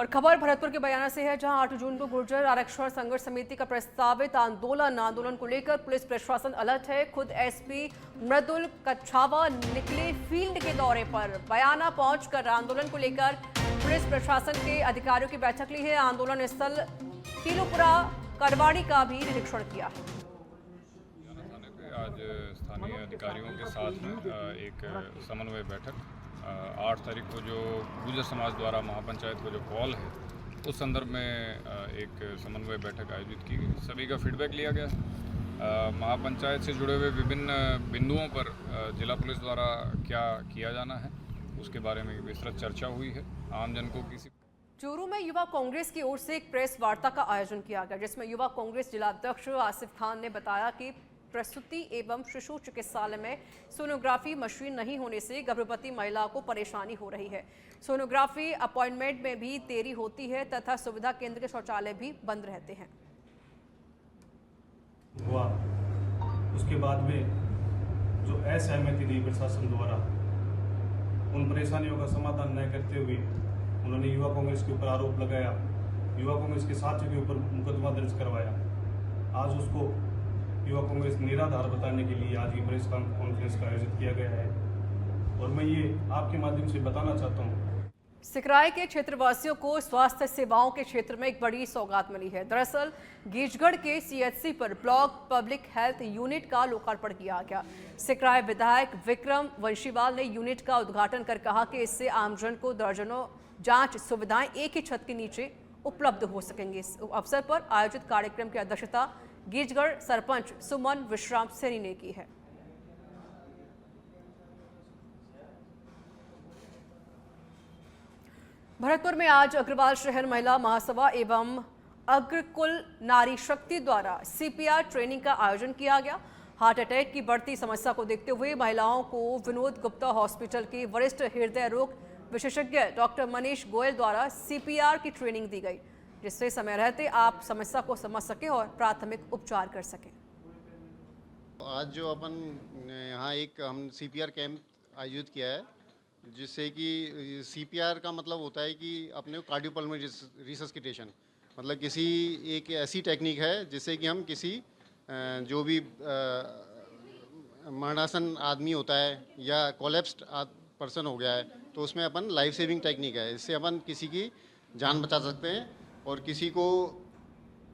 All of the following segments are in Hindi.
और खबर भरतपुर के बयाना से है, जहां 8 जून को गुर्जर आरक्षण संघर्ष समिति का प्रस्तावित आंदोलन को लेकर पुलिस प्रशासन अलर्ट है। खुद एसपी मृदुल कच्छावा निकले फील्ड के दौरे पर। बयाना पहुंचकर आंदोलन को लेकर पुलिस प्रशासन के अधिकारियों की बैठक ली है। आंदोलन स्थल तिलुपुरा करवाड़ी का भी निरीक्षण किया है। आज स्थानीय अधिकारियों के साथ में एक समन्वय बैठक 8 तारीख को जो गुर्जर समाज द्वारा महापंचायत को जो कॉल है उस संदर्भ में एक समन्वय बैठक आयोजित की गई। सभी का फीडबैक लिया गया। महापंचायत से जुड़े हुए विभिन्न बिंदुओं पर जिला पुलिस द्वारा क्या किया जाना है उसके बारे में विस्तृत चर्चा हुई है। आमजन को किसी चूरू में युवा कांग्रेस की ओर से एक प्रेस वार्ता का आयोजन किया गया, जिसमें युवा कांग्रेस जिला अध्यक्ष आसिफ खान ने बताया कि प्रसूति एवं शिशु चिकित्सालय में सोनोग्राफी मशीन नहीं होने से गर्भवती महिला को परेशानी हो रही है। सोनोग्राफी अपॉइंटमेंट में भी देरी होती है तथा सुविधा केंद्र के शौचालय भी बंद रहते हैं। हुआ उसके बाद में जो असहमति दी प्रशासन द्वारा, उन परेशानियों का समाधान न करते हुए उन्होंने युवा कांग्रेस के ऊपर आरोप लगाया, युवा कांग्रेस के साथियों के ऊपर मुकदमा दर्ज करवाया। आज उसको युवा कांग्रेस निराधार बताने के लिए आज ये प्रेस कॉन्फ्रेंस का आयोजित किया गया है। और मैं ये आपके माध्यम से बताना चाहता हूँ, सिकराय के क्षेत्रवासियों को स्वास्थ्य सेवाओं के क्षेत्र में एक बड़ी सौगात मिली है। दरअसल गीचगढ़ के सीएचसी पर ब्लॉक पब्लिक हेल्थ यूनिट का लोकार्पण किया गया। सिकराय विधायक विक्रम वंशीवाल ने यूनिट का उद्घाटन कर कहा कि इससे आमजन को दर्जनों जांच सुविधाएं एक ही छत के नीचे उपलब्ध हो सकेंगे। इस अवसर पर आयोजित कार्यक्रम की अध्यक्षता गीचगढ़ सरपंच सुमन विश्राम सैनी ने की है। भरतपुर में आज अग्रवाल शहर महिला महासभा एवं अग्रकुल नारी शक्ति द्वारा सीपीआर ट्रेनिंग का आयोजन किया गया। हार्ट अटैक की बढ़ती समस्या को देखते हुए महिलाओं को विनोद गुप्ता हॉस्पिटल के वरिष्ठ हृदय रोग विशेषज्ञ डॉक्टर मनीष गोयल द्वारा सीपीआर की ट्रेनिंग दी गई, जिससे समय रहते आप समस्या को समझ सकें और प्राथमिक उपचार कर सकें। आज जो अपन यहाँ एक हम सीपीआर कैंप आयोजित किया है, जिससे कि सीपीआर का मतलब होता है कि अपने कार्डियोपल्मोनरी रिसस्किटेशन, मतलब किसी एक ऐसी टेक्निक है जिससे कि हम किसी जो भी मरणासन आदमी होता है या कोलैप्स्ड पर्सन हो गया है, तो उसमें अपन लाइफ सेविंग टेक्निक है, इससे अपन किसी की जान बचा सकते हैं और किसी को।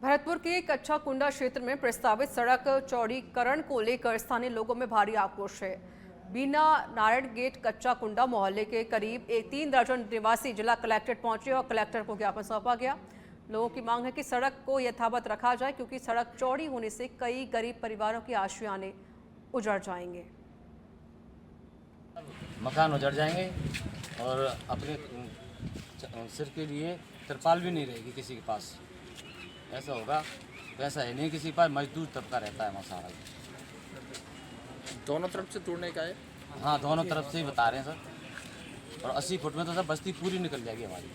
भरतपुर के कच्चा कुंडा क्षेत्र में प्रस्तावित सड़क चौड़ीकरण को लेकर स्थानीय लोगों में भारी आक्रोश है। बीना नारायण गेट कच्चा कुंडा मोहल्ले के करीब 3 दर्जन निवासी जिला कलेक्ट्रेट पहुंचे और कलेक्टर को ज्ञापन सौंपा गया। लोगों की मांग है कि सड़क को यथावत रखा जाए, क्योंकि सड़क चौड़ी होने से कई गरीब परिवारों की आशियाने उजड़ जाएंगे। मकान उजड़ जाएंगे और अपने सिर के लिए तिरपाल भी नहीं रहेगी किसी के पास। ऐसा होगा, वैसा है नहीं किसी के पास। मजदूर तबका रहता है वहाँ सारा। दोनों तरफ से तोड़ने का है? हाँ, दोनों तरफ से ही बता रहे हैं सर। और 80 फुट में तो सब बस्ती पूरी निकल जाएगी हमारी।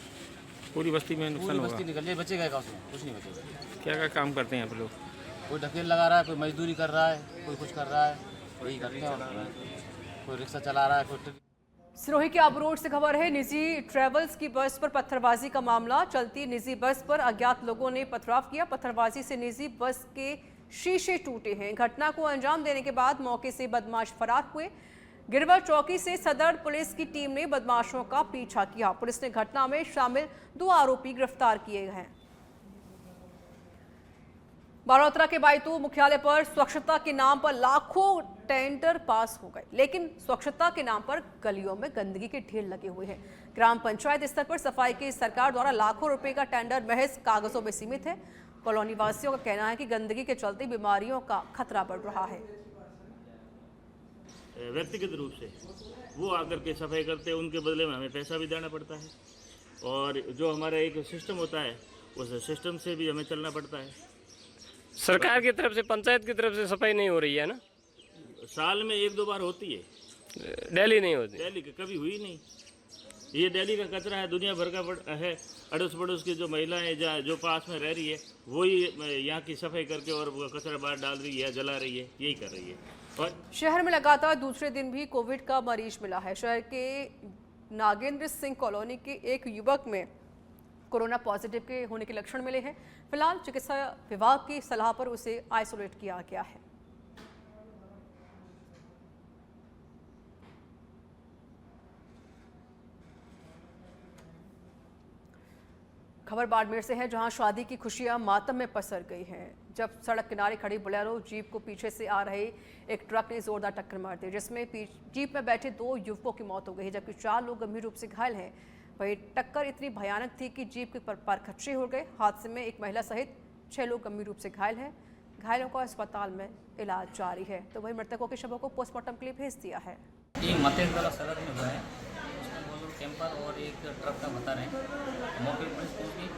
पूरी बस्ती में नुकसान होगा? बस्ती निकल जाएगी, बचेगा क्या उसमें? कुछ नहीं बचेगा। क्या क्या काम करते हैं आप लोग? कोई ढकेल लगा रहा है, कोई मजदूरी कर रहा है, कोई कुछ कर रहा है, वही करते हैं। कोई रिक्शा चला रहा है, कोई। सिरोही के आबू रोड से खबर है, निजी ट्रेवल्स की बस पर पत्थरबाजी का मामला। चलती निजी बस पर अज्ञात लोगों ने पथराव किया। पत्थरबाजी से निजी बस के शीशे टूटे हैं। घटना को अंजाम देने के बाद मौके से बदमाश फरार हुए। गिरवा चौकी से सदर पुलिस की टीम ने बदमाशों का पीछा किया। पुलिस ने घटना में शामिल 2 आरोपी गिरफ्तार किए हैं। बालोतरा के बायतू मुख्यालय पर स्वच्छता के नाम पर लाखों टेंडर पास हो गए, लेकिन स्वच्छता के नाम पर गलियों में गंदगी के ढेर लगे हुए हैं। ग्राम पंचायत स्तर पर सफाई की सरकार द्वारा लाखों रुपए का टेंडर महज कागजों में सीमित है। कॉलोनी वासियों का कहना है कि गंदगी के चलते बीमारियों का खतरा बढ़ रहा है। व्यक्तिगत रूप से वो आकर के सफाई करते हैं, उनके बदले में हमें पैसा भी देना पड़ता है। और जो हमारा एक सिस्टम होता है उस सिस्टम से भी हमें चलना पड़ता है। सरकार की तरफ से, पंचायत की तरफ से सफाई नहीं हो रही है ना? साल में 1-2 बार होती है, डेली नहीं होती। डेली कभी हुई नहीं। ये दिल्ली का कचरा है, दुनिया भर का है। अड़ोस पड़ोस की जो महिलाएं जो पास में रह रही है वही यहाँ की सफाई करके और कचरा बाहर डाल रही है, जला रही है, यही कर रही है। और शहर में लगातार दूसरे दिन भी कोविड का मरीज मिला है। शहर के नागेंद्र सिंह कॉलोनी के एक युवक में कोरोना पॉजिटिव के होने के लक्षण मिले हैं। फिलहाल चिकित्सा विभाग की सलाह पर उसे आइसोलेट किया गया है। खबर बाड़मेर से है, जहां शादी की खुशियां मातम में पसर गई हैं जब सड़क किनारे खड़ी बोलेरो जीप को पीछे से आ रहे एक ट्रक ने जोरदार टक्कर मार दी, जिसमें जीप में बैठे 2 युवकों की मौत हो गई, जबकि 4 लोग गंभीर रूप से घायल हैं। वही टक्कर इतनी भयानक थी कि जीप के पर खच्चे हो गए। हादसे में एक महिला सहित 6 लोग गंभीर रूप से घायल हैं। घायलों का अस्पताल में इलाज जारी है, तो वही मृतकों के शवों को पोस्टमार्टम के लिए भेज दिया है। ये मतेगला सड़क में हुआ है, उसमें बोलो कैंपर और एक ट्रक का बता रहे हैं। मौके पर पुलिस पहुँच गई,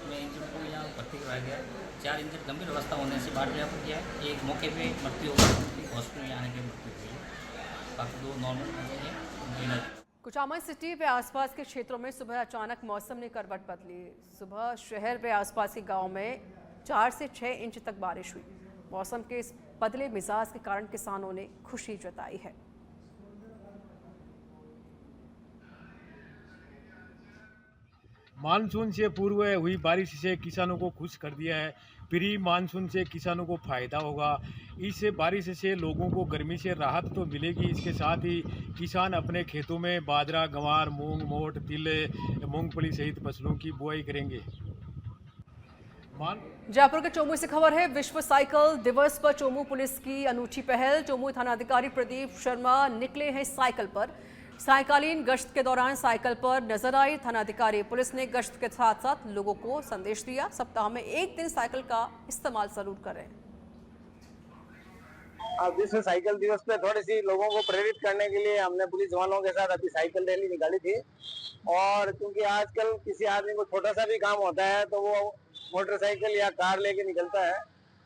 मैं इंजन को यहाँ भर्ती करवाया गया। 4 इंजन गंभीर अवस्था होने से बाहर रेफर किया है। एक मौके पे मृत्यु हो गई, हॉस्पिटल में आने के मृत्यु हुई है, बाकी 2 नॉर्मल हैं। कुचामन सिटी व आसपास के क्षेत्रों में सुबह अचानक मौसम ने करवट बदली। सुबह शहर व आसपास के गाँव में 4 से 6 इंच तक बारिश हुई। मौसम के इस बदले मिजाज के कारण किसानों ने खुशी जताई है। मानसून से पूर्व हुई बारिश से किसानों को खुश कर दिया है। प्री मानसून से किसानों को फायदा होगा। इस बारिश से लोगों को गर्मी से राहत तो मिलेगी, इसके साथ ही किसान अपने खेतों में बाजरा, गंवार, मूंग, मोट, तिल, मूंगफली सहित फसलों की बुआई करेंगे। जयपुर के चोमू से खबर है, विश्व साइकिल दिवस पर चोमू पुलिस की अनूठी पहल। चोमू थानाधिकारी प्रदीप शर्मा निकले हैं साइकिल पर। सायकालीन गश्त के दौरान साइकिल पर नजर आई थानाधिकारी। पुलिस ने गश्त के साथ साथ लोगों को संदेश दिया, सप्ताह में 1 दिन साइकिल का इस्तेमाल जरूर करें। विश्व साइकिल दिवस पे थोड़ी सी लोगों को प्रेरित करने के लिए हमने पुलिस वालों के साथ अभी साइकिल रैली निकाली थी। और क्योंकि आजकल किसी आदमी को छोटा सा भी काम होता है तो वो मोटरसाइकिल या कार लेके निकलता है,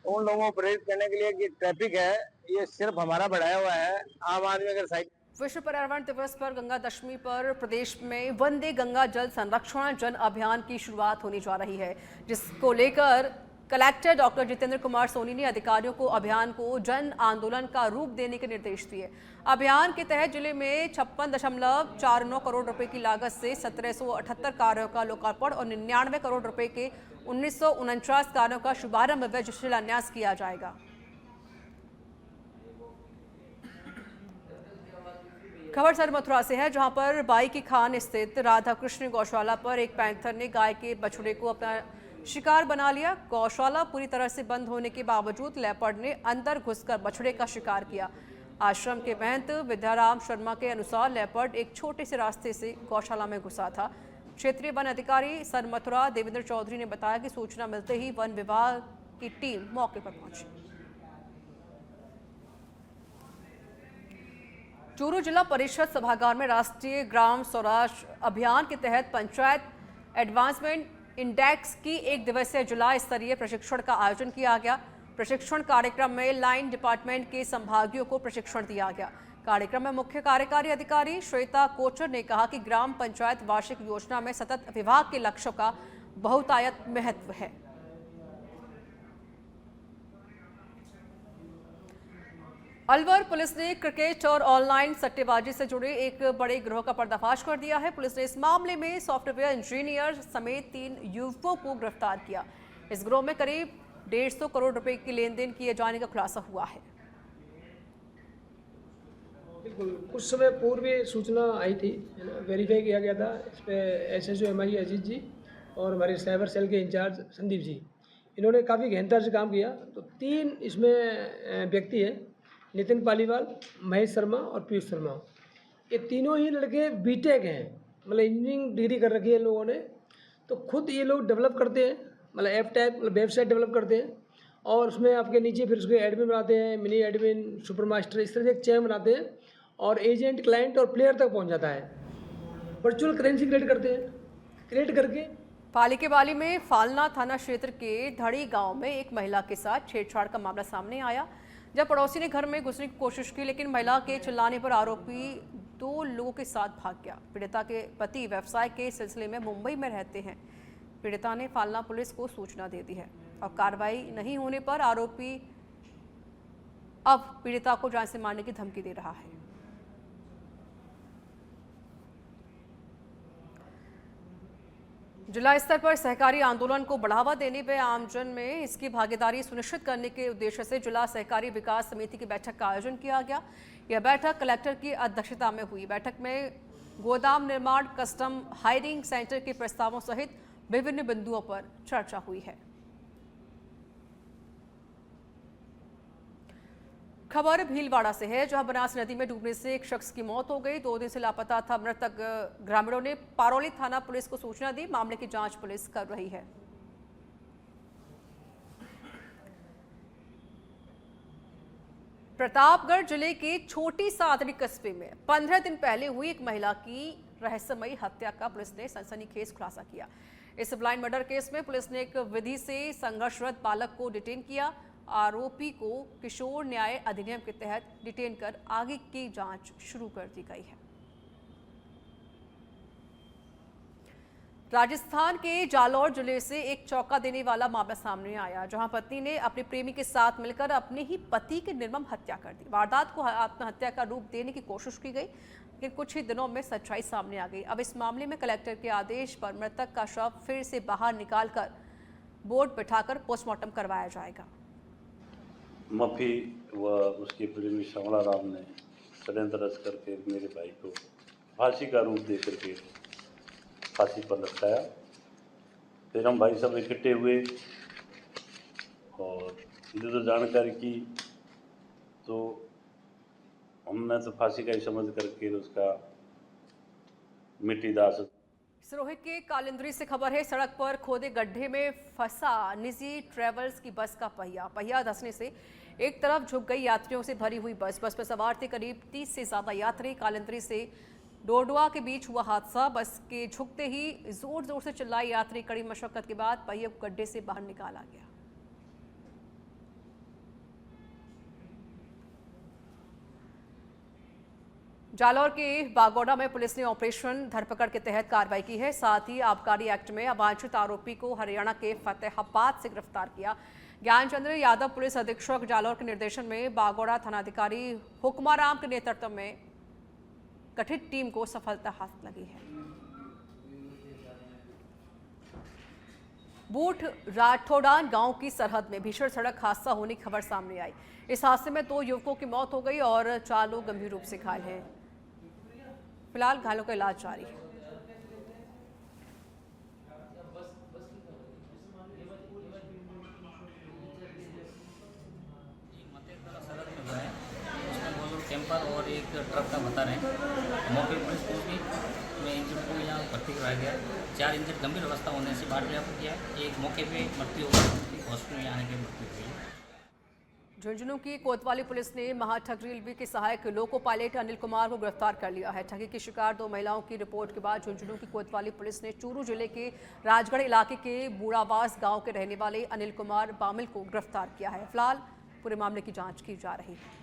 तो उन लोगों को प्रेरित करने के लिए कि ट्रैफिक है ये सिर्फ हमारा बढ़ाया हुआ है। आम आदमी अगर साइकिल। विश्व पर्यावरण दिवस पर गंगा दशमी पर प्रदेश में वंदे गंगा जल संरक्षण जन अभियान की शुरुआत होने जा रही है, जिसको लेकर कलेक्टर डॉक्टर जितेंद्र कुमार सोनी ने अधिकारियों को अभियान को जन आंदोलन का रूप देने के निर्देश दिए। अभियान के तहत जिले में 56.49 करोड़ रुपए की लागत से 1778 कार्यों का लोकार्पण और 99 करोड़ रुपए के 1949 कार्यों का शुभारंभ व शिलान्यास किया जाएगा। खबर सर मथुरा से है, जहां पर बाई की खान स्थित राधा कृष्ण गौशाला पर एक पैंथर ने गाय के बछड़े को अपना शिकार बना लिया। गौशाला पूरी तरह से बंद होने के बावजूद लेपर्ड ने अंदर घुसकर बछड़े का शिकार किया। आश्रम के महंत विद्याराम शर्मा के अनुसार लेपर्ड एक छोटे से रास्ते से गौशाला में घुसा था। क्षेत्रीय वन अधिकारी सर मथुरा देवेंद्र चौधरी ने बताया कि सूचना मिलते ही वन विभाग की टीम मौके पर पहुंची। चूरू जिला परिषद सभागार में राष्ट्रीय ग्राम स्वराज अभियान के तहत पंचायत एडवांसमेंट इंडेक्स की 1 दिवसीय जिला स्तरीय प्रशिक्षण का आयोजन किया गया। प्रशिक्षण कार्यक्रम में लाइन डिपार्टमेंट के संभागियों को प्रशिक्षण दिया गया। कार्यक्रम में मुख्य कार्यकारी अधिकारी श्वेता कोचर ने कहा कि ग्राम पंचायत वार्षिक योजना में सतत विभाग के लक्ष्यों का बहुतायत महत्व है। अलवर पुलिस ने क्रिकेट और ऑनलाइन सट्टेबाजी से जुड़े एक बड़े गिरोह का पर्दाफाश कर दिया है। पुलिस ने इस मामले में सॉफ्टवेयर इंजीनियर समेत 3 युवकों को गिरफ्तार किया। इस गिरोह में करीब 150 करोड़ रुपए की लेन देन किए जाने का खुलासा हुआ है। बिल्कुल, कुछ समय पूर्व सूचना आई थी, वेरीफाई किया गया था। इस पर SHO MI अजीत जी और हमारे साइबर सेल के इंचार्ज संदीप जी, इन्होंने काफ़ी गहनता से काम किया। तो 3 इसमें व्यक्ति हैं, नितिन पालीवाल, महेश शर्मा और पीयूष शर्मा। ये तीनों ही लड़के बीटेक हैं, मतलब इंजीनियरिंग डिग्री कर रखी है इन लोगों ने। तो खुद ये लोग डेवलप करते हैं, मतलब ऐप टाइप, मतलब वेबसाइट डेवलप करते हैं और उसमें आपके नीचे फिर उसके एडमिन बनाते हैं, मिनी एडमिन, सुपर मास्टर, इस तरह से एक चैन बनाते हैं और एजेंट, क्लाइंट और प्लेयर तक पहुँच जाता है। वर्चुअल करेंसी क्रिएट करते हैं, क्रिएट करके पाली के बाली में फालना थाना क्षेत्र के धड़ी गांव में एक महिला के साथ छेड़छाड़ का मामला सामने आया। जब पड़ोसी ने घर में घुसने की कोशिश की, लेकिन महिला के चिल्लाने पर आरोपी 2 लोगों के साथ भाग गया। पीड़िता के पति व्यवसाय के सिलसिले में मुंबई में रहते हैं। पीड़िता ने फालना पुलिस को सूचना दे दी है और कार्रवाई नहीं होने पर आरोपी अब पीड़िता को जान से मारने की धमकी दे रहा है। जिला स्तर पर सहकारी आंदोलन को बढ़ावा देने व आमजन में इसकी भागीदारी सुनिश्चित करने के उद्देश्य से जिला सहकारी विकास समिति की बैठक का आयोजन किया गया। यह बैठक कलेक्टर की अध्यक्षता में हुई। बैठक में गोदाम निर्माण, कस्टम हायरिंग सेंटर के प्रस्तावों सहित विभिन्न बिंदुओं पर चर्चा हुई है। खबर भीलवाड़ा से है, जहां बनास नदी में डूबने से एक शख्स की मौत हो गई। 2 दिन से लापता था मृतक। ग्रामीणों ने पारौली थाना पुलिस को सूचना दी। मामले की जांच पुलिस कर रही है। प्रतापगढ़ जिले के छोटी सादड़ी कस्बे में 15 दिन पहले हुई एक महिला की रहस्यमयी हत्या का पुलिस ने सनसनीखेज खुलासा किया। इस ब्लाइंड मर्डर केस में पुलिस ने एक विधि से संघर्षरत बालक को डिटेन किया। आरोपी को किशोर न्याय अधिनियम के तहत डिटेन कर आगे की जांच शुरू कर दी गई है। राजस्थान के जालौर जिले से एक चौंका देने वाला मामला सामने आया, जहां पत्नी ने अपने प्रेमी के साथ मिलकर अपने ही पति की निर्मम हत्या कर दी। वारदात को आत्महत्या का रूप देने की कोशिश की गई, लेकिन कुछ ही दिनों में सच्चाई सामने आ गई। अब इस मामले में कलेक्टर के आदेश पर मृतक का शव फिर से बाहर निकालकर बोर्ड बिठाकर पोस्टमार्टम करवाया जाएगा। मफी व उसके प्रेमी श्यामला राम ने षड्यंत्र रच करके मेरे भाई को फांसी का रूप दे करके फांसी पर लटकाया। फिर हम भाई सब इकट्ठे हुए और इधर तो जानकारी की, तो हमने तो फांसी का ही समझ करके उसका मिट्टी दास। सिरोही के कालिंद्री से खबर है, सड़क पर खोदे गड्ढे में फंसा निजी ट्रेवल्स की बस का पहिया धंसने से एक तरफ झुक गई। यात्रियों से भरी हुई बस में सवार थे करीब 30 से ज्यादा यात्री। कालिंद्री से डोडवा के बीच हुआ हादसा। बस के झुकते ही जोर जोर से चिल्लाए यात्री। कड़ी मशक्कत के बाद पहिए को गड्ढे से बाहर निकाला गया। जालौर के बागोड़ा में पुलिस ने ऑपरेशन धरपकड़ के तहत कार्रवाई की है। साथ ही आबकारी एक्ट में अवांछित आरोपी को हरियाणा के फतेहाबाद से गिरफ्तार किया। ज्ञानचंद्र यादव पुलिस अधीक्षक जालौर के निर्देशन में बागोड़ा थानाधिकारी हुक्माराम के नेतृत्व में गठित टीम को सफलता हाथ लगी है। बूट राठौड़ान गांव की सरहद में भीषण सड़क हादसा होने की खबर सामने आई। इस हादसे में 2 युवकों की मौत हो गई और 4 लोग गंभीर रूप से घायल हैं। फिलहाल घायलों का इलाज जारी है। कैंपर और एक ट्रक का बता रहे हैं। मौके पर पुलिस पहुंच गई। मैं इंजन को यहाँ भर्ती करवाया गया। 4 इंजन गंभीर अवस्था होने से बाहर रेफर किया। एक मौके पे मृत्यु हो गई, हॉस्पिटल में आने की मृत्यु हुई। झुंझुनू की कोतवाली पुलिस ने महाठग रेलवे के सहायक लोको पायलट अनिल कुमार को गिरफ्तार कर लिया है। ठगी की शिकार 2 महिलाओं की रिपोर्ट के बाद झुंझुनू की कोतवाली पुलिस ने चूरू जिले के राजगढ़ इलाके के बूढ़ावास गांव के रहने वाले अनिल कुमार बामिल को गिरफ्तार किया है। फिलहाल पूरे मामले की जांच की जा रही है।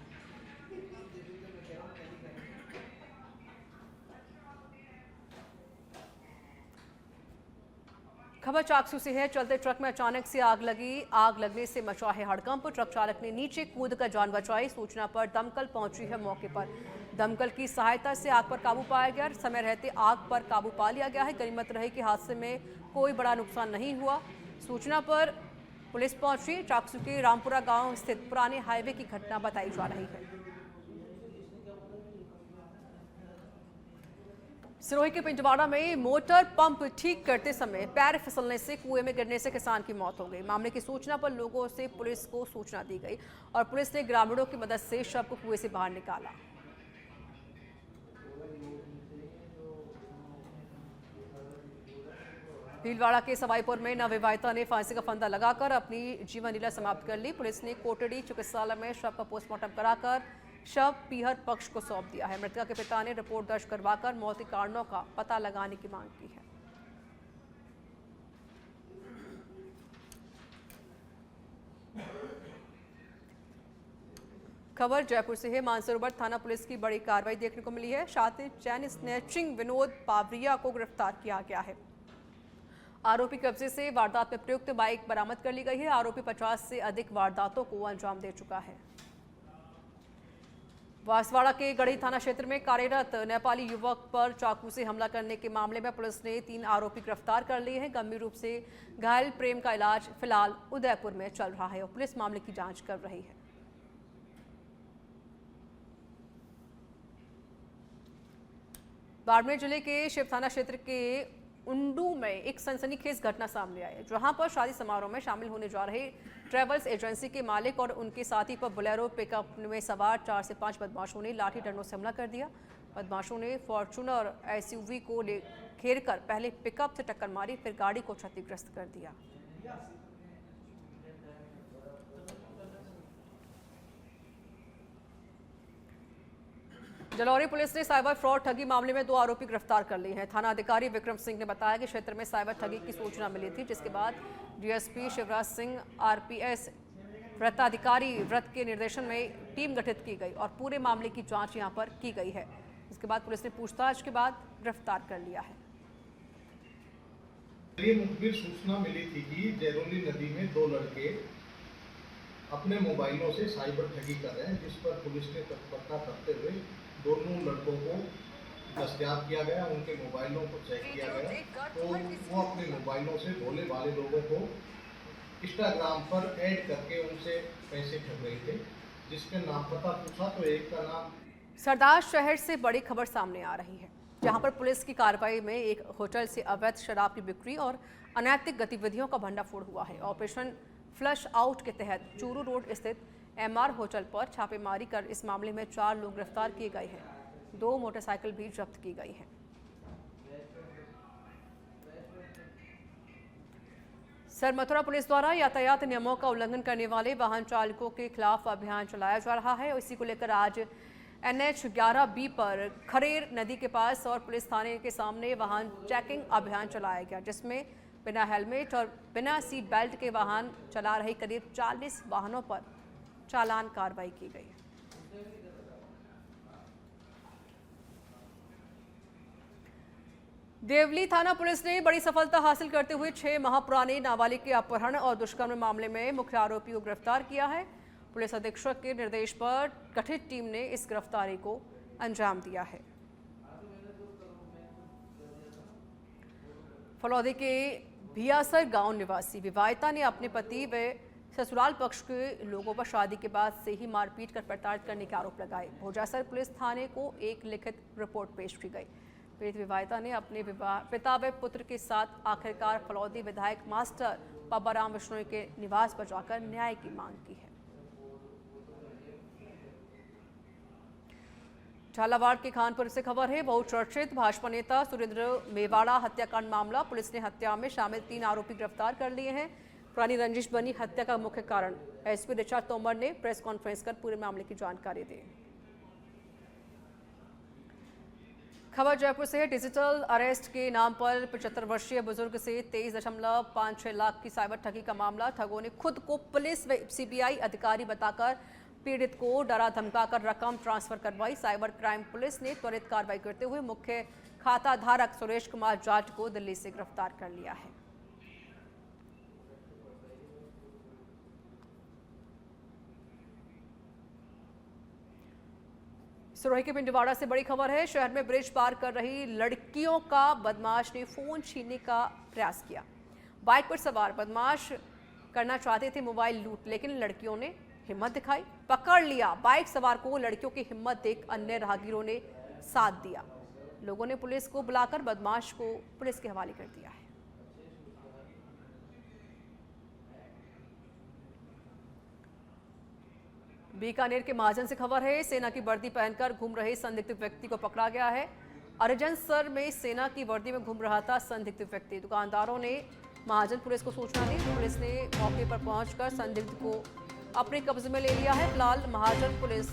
खबर चाकसू से है। चलते ट्रक में अचानक से आग लगी। आग लगने से मचा है हड़कंप। ट्रक चालक ने नीचे कूदकर जान बचाई। सूचना पर दमकल पहुंची है मौके पर। दमकल की सहायता से आग पर काबू पाया गया। समय रहते आग पर काबू पा लिया गया है। गनीमत रही कि हादसे में कोई बड़ा नुकसान नहीं हुआ। सूचना पर पुलिस पहुंची। चाकसू के रामपुरा गांव स्थित पुराने हाईवे की घटना बताई जा रही है। सिरोही के पिंजवाड़ा में मोटर पंप ठीक करते समय पैर फिसलने से कुएं में गिरने से किसान की मौत हो गई। मामले की सूचना पर लोगों से पुलिस को सूचना दी गई और पुलिस ने ग्रामीणों की मदद से शव को कुएं से बाहर निकाला। भीलवाड़ा के सवाईपुर में नवविवाहिता ने फांसी का फंदा लगाकर अपनी जीवन लीला समाप्त कर ली। पुलिस ने कोटड़ी चिकित्सालय में शव का पोस्टमार्टम कराकर शव पीहर पक्ष को सौंप दिया है। मृतका के पिता ने रिपोर्ट दर्ज करवाकर मौत के कारणों का पता लगाने की मांग की है। खबर जयपुर से है। मानसरोवर थाना पुलिस की बड़ी कार्रवाई देखने को मिली है। शातिर चैन स्नैचिंग विनोद पावरिया को गिरफ्तार किया गया है। आरोपी कब्जे से वारदात में प्रयुक्त बाइक बरामद कर ली गई है। आरोपी 50 से अधिक वारदातों को अंजाम दे चुका है। बांसवाड़ा के गढ़ी थाना क्षेत्र में कार्यरत नेपाली युवक पर चाकू से हमला करने के मामले में पुलिस ने 3 आरोपी गिरफ्तार कर लिए हैं। गंभीर रूप से घायल प्रेम का इलाज फिलहाल उदयपुर में चल रहा है और पुलिस मामले की जांच कर रही है। बाड़मेर जिले के शिव थाना क्षेत्र के उंडू में एक सनसनीखेज घटना सामने आई, जहां पर शादी समारोह में शामिल होने जा रहे ट्रैवल्स एजेंसी के मालिक और उनके साथी पर बोलेरो पिकअप में सवार 4 से 5 बदमाशों ने लाठी डंडों से हमला कर दिया। बदमाशों ने फॉर्च्यूनर एसयूवी को घेर कर पहले पिकअप से टक्कर मारी, फिर गाड़ी को क्षतिग्रस्त कर दिया। जलौरी पुलिस ने साइबर फ्रॉड ठगी मामले में 2 आरोपी गिरफ्तार कर लिए हैं। थाना अधिकारी विक्रम सिंह ने बताया कि क्षेत्र में साइबर ठगी की सूचना मिली थी, जिसके बाद डीएसपी शिवराज सिंह आरपीएस व्रताधिकारी व्रत के निर्देशन में टीम गठित की गई और पूरे मामले की जांच यहां पर की गई है। इसके बाद पुलिस ने पूछताछ के बाद गिरफ्तार कर लिया है। मुखबिर सूचना मिली थी कि जैरोली नदी में 2 लड़के अपने मोबाइलों से साइबर ठगी कर रहे हैं, जिस पर पुलिस ने तत्परता करते हुए दोनों लड़कों को दस्तयाब किया गया। उनके मोबाइलों को चेक किया गया तो वो अपने मोबाइलों से भोले भाले लोगों को इंस्टाग्राम पर ऐड करके उनसे पैसे ठग रहे थे। जिसके नाम पता पूछा तो एक का नाम सरदार शहर से बड़ी खबर सामने आ रही है, जहां पर पुलिस की कार्रवाई में एक होटल से अवैध शराब की बिक्री और अनैतिक गतिविधियों का भंडाफोड़ हुआ है। ऑपरेशन फ्लश आउट के तहत चूरू रोड स्थित एमआर होटल पर छापेमारी कर इस मामले में 4 लोग गिरफ्तार किए गए हैं। 2 मोटरसाइकिल भी जब्त की गई हैं। सर मथुरा पुलिस द्वारा यातायात नियमों का उल्लंघन करने वाले वाहन चालकों के खिलाफ अभियान चलाया जा रहा है और इसी को लेकर आज NH 11B पर खरेर नदी के पास और पुलिस थाने के सामने वाहन चेकिंग अभियान चलाया गया, जिसमें बिना हेलमेट और बिना सीट बेल्ट के वाहन चला रहे करीब 40 वाहनों पर चालान कार्रवाई की गई। देवली थाना पुलिस ने बड़ी सफलता हासिल करते हुए 6 माह पुराने नाबालिग के अपहरण और दुष्कर्म मामले में मुख्य आरोपी को गिरफ्तार किया है। पुलिस अधीक्षक के निर्देश पर गठित टीम ने इस गिरफ्तारी को अंजाम दिया है। फलौदी के भियासर गांव निवासी विवाहिता ने अपने पति व ससुराल पक्ष के लोगों पर शादी के बाद से ही मारपीट कर प्रताड़ित करने के आरोप लगाए। भोजासर पुलिस थाने को एक लिखित रिपोर्ट पेश की गई। पीड़ित विवाहिता ने अपने पिता व पुत्र के साथ आखिरकार फलौदी विधायक मास्टर पापाराम विश्नोई के निवास पर जाकर न्याय की मांग की है। झालावाड़ के खानपुर से खबर है। बहुचर्चित भाजपा नेता सुरेंद्र मेवाड़ा हत्याकांड मामला, पुलिस ने हत्या में शामिल 3 आरोपी गिरफ्तार कर लिए हैं। पुरानी रंजिश बनी हत्या का मुख्य कारण। एसपी ऋचा तोमर ने प्रेस कॉन्फ्रेंस कर पूरे मामले की जानकारी दी। खबर जयपुर से है। डिजिटल अरेस्ट के नाम पर 75 वर्षीय बुजुर्ग से 23.56 लाख की साइबर ठगी का मामला। ठगों ने खुद को पुलिस व सीबीआई अधिकारी बताकर पीड़ित को डरा धमकाकर रकम ट्रांसफर करवाई। साइबर क्राइम पुलिस ने त्वरित कार्रवाई करते हुए मुख्य खाता धारक सुरेश कुमार जाट को दिल्ली से गिरफ्तार कर लिया है। सिरोही के पिंडवाड़ा से बड़ी खबर है। शहर में ब्रिज पार कर रही लड़कियों का बदमाश ने फोन छीनने का प्रयास किया। बाइक पर सवार बदमाश करना चाहते थे मोबाइल लूट, लेकिन लड़कियों ने हिम्मत दिखाई, पकड़ लिया। बाइक सवार को लड़कियों की हिम्मत देख अन्य राहगीरों ने साथ दिया। लोगों ने पुलिस को बुलाकर बदमाश को पुलिस के हवाले कर दिया है। बीकानेर के महाजन से खबर है। सेना की वर्दी पहनकर घूम रहे संदिग्ध व्यक्ति को पकड़ा गया है। अरजनसर में सेना की वर्दी में घूम रहा था संदिग्ध व्यक्ति। दुकानदारों ने महाजन पुलिस को सूचना दी। पुलिस ने मौके पर पहुंचकर संदिग्ध को अपने कब्जे में ले लिया है। फिलहाल महाजन पुलिस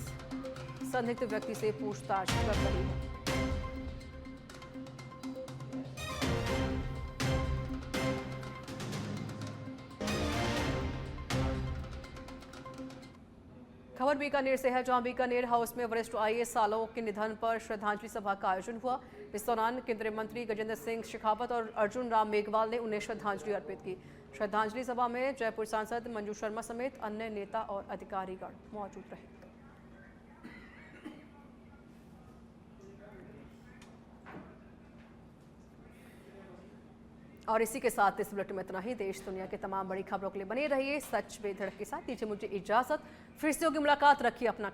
संदिग्ध व्यक्ति से पूछताछ कर रही है। खबर बीकानेर से है, जहां बीकानेर हाउस में वरिष्ठ आईएएस सालों के निधन पर श्रद्धांजलि सभा का आयोजन हुआ। इस दौरान केंद्रीय मंत्री गजेंद्र सिंह शेखावत और अर्जुन राम मेघवाल ने उन्हें श्रद्धांजलि अर्पित की। श्रद्धांजलि सभा में जयपुर सांसद मंजू शर्मा समेत अन्य नेता और अधिकारीगण मौजूद रहे। और इसी के साथ इस बुलेटिन में इतना ही। देश दुनिया के तमाम बड़ी खबरों के लिए बने रहिए सच बेधड़क के साथ। दीजिए मुझे इजाजत, फिर से होगी मुलाकात। रखिए अपना